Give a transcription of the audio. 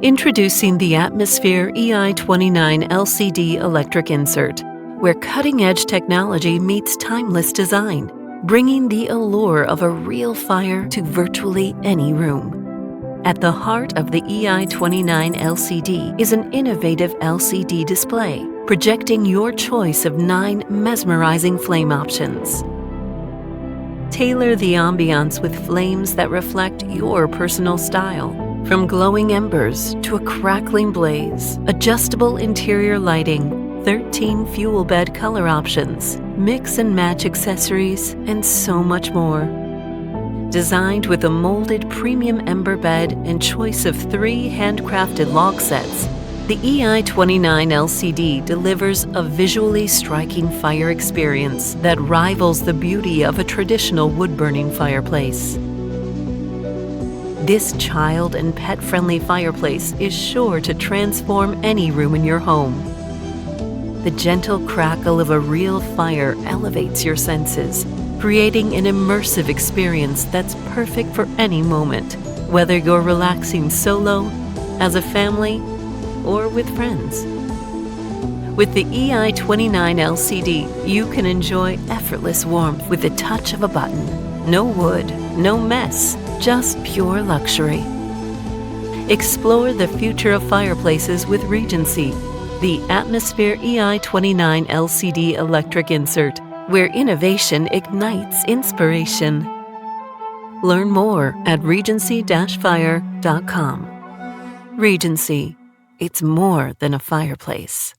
Introducing the Atmosphere Ei29LCD Electric Insert, where cutting-edge technology meets timeless design, bringing the allure of a real fire to virtually any room. At the heart of the Ei29LCD is an innovative LCD display, projecting your choice of 9 mesmerizing flame options. Tailor the ambiance with flames that reflect your personal style. From glowing embers to a crackling blaze, adjustable interior lighting, 13 fuel bed color options, mix and match accessories, and so much more. Designed with a molded premium ember bed and choice of 3 handcrafted log sets, the Ei29LCD delivers a visually striking fire experience that rivals the beauty of a traditional wood-burning fireplace. This child and pet-friendly fireplace is sure to transform any room in your home. The gentle crackle of a real fire elevates your senses, creating an immersive experience that's perfect for any moment, whether you're relaxing solo, as a family, or with friends. With the Ei29LCD, you can enjoy effortless warmth with the touch of a button. No wood, no mess, just pure luxury. Explore the future of fireplaces with Regency, the Atmosphere Ei29LCD Electric Insert, where innovation ignites inspiration. Learn more at regency-fire.com. Regency, it's more than a fireplace.